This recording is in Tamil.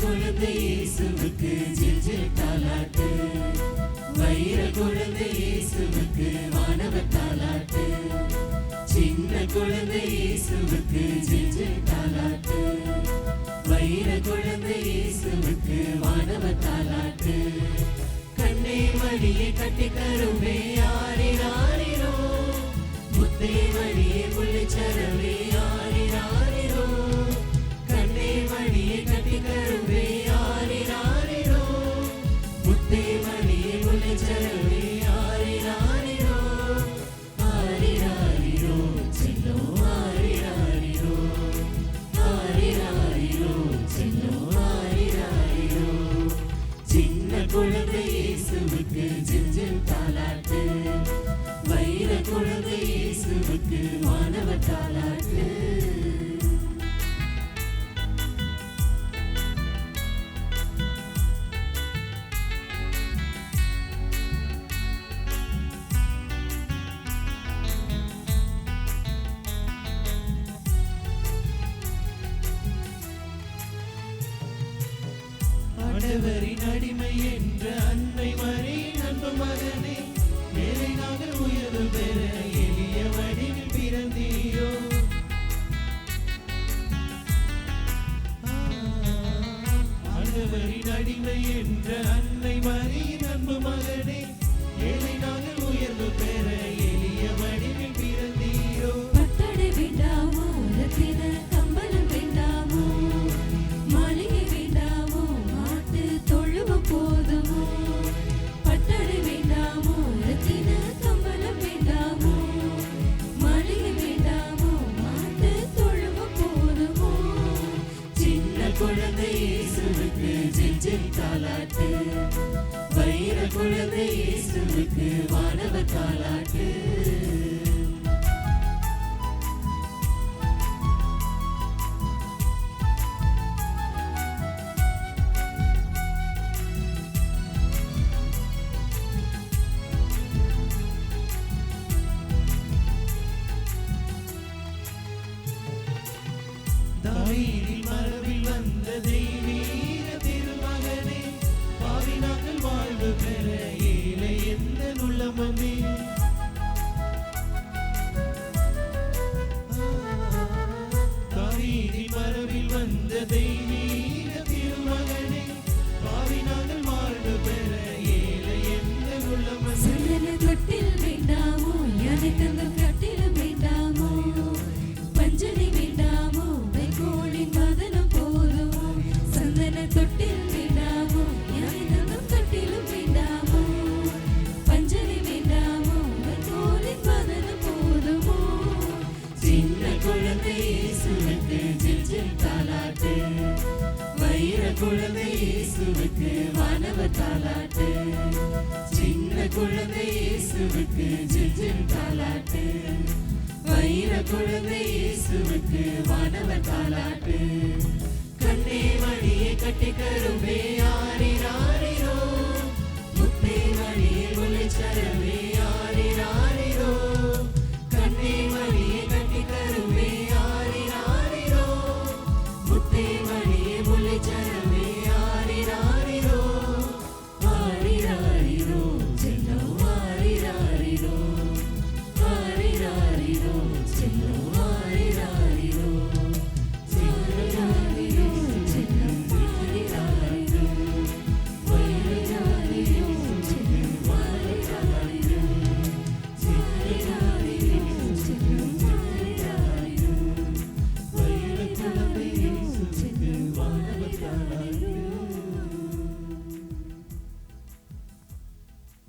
குழந்தை இயேசுவுக்கு ஜில் ஜில் தாலாட்டு, வைர குழந்தை இயேசுவுக்கு வானவர் தாலாட்டு, சின்ன குழந்தை இயேசுவுக்கு ஜில் ஜில் தாலாட்டு, வைர குழந்தை இயேசுவுக்கு வானவர் தாலாட்டு. கண்ணே மணியை கட்டி கருவே ஆரிராரிரோ, முத்தே மணியை முள்ளிச்சரவே ஆரிராரிரோ, கண்ணே மணியை கட்டி கருவே ஆரிராரிரோ, முத்தே மணியை முள்ளிச்சரவே ஆரிராரிரோ, ஆரிராரிரோ செல்லோ ஆரிராரிரோ, ஆரிராரிரோ செல்லோ ஆரிராரிரோ. சின்ன குழந்தை இயேசுவுக்கு ஜில் ஜில் தாலாட்டு, வைர குழந்தை இயேசுவுக்கு வானவர் தாலாட்டு. ஆண்டவரின் அடிமை என்ற அன்னை மரியின் அன்பு மகனே, மேலே நாங்கள் உயர்வு பெற எளிய வடிவில் பிறந்தீரோ. ஆண்டவரின் அடிமை என்ற அன்னை மரியின் அன்பு மகனே, மேலே நாங்கள் உயர்வு பெற எளிய வடிவில் பிறந்தீரோ. பட்டடை வேண்டாமோ, ரத்தின கம்பளம் வேண்டாமோ, மாளிகை வேண்டாமோ, மாட்டு தொழுவ போதுமோ. பட்டடை வேண்டாமோ, ரத்தின கம்பளம் வேண்டாமோ, மாளிகை வேண்டாமோ, மாட்டு தொழுவ போதுமோ. சின்ன குழந்தை இயேசுவுக்கு ஜில் ஜில் தாலாட்டு, வைர குழந்தை இயேசுவுக்கு வானவர் தாலாட்டு. தாவீதின் மரபில் வந்த தெய்வீக திருமகனே, பாவி நாங்கள் வாழ்வு பெற ஏழை எந்த உள்ளமமே. தாவீதின் மரபில் வந்த தெய்வீக திருமகனே, பாவி நாங்கள் வாழ்வு பெற ஏழை எந்த உள்ளமமே. சந்தன தொட்டில் வேண்டாமோ, யானை தந்த கட்டிலும் வேண்டாமோ, பஞ்சனை வேண்டாமோ, வைகோலின் மதனம் போதுமோ. சந்தன தொட்டில் வேண்டாமோ, யானை தந்த கட்டிலும் வேண்டாமோ, பஞ்சனை வேண்டாமோ, வைகோலின் மதனம் போதுமோ. சின்ன குழந்தை இயேசுவுக்கு ஜில் ஜில் தாலாட்டு, வைர குழந்தை இயேசுவுக்கு வானவர் தாலாட்டு, சின்ன குழந்தை இயேசுவுக்கு ஜில் ஜில் தாலாட்டு, வைர குழந்தை இயேசுவுக்கு வானவர் தாலாட்டு. கண்ணே மணியை கட்டி கருவே ஆரிராரிரோ, முத்தே மணியை முள்ளிச்சரவே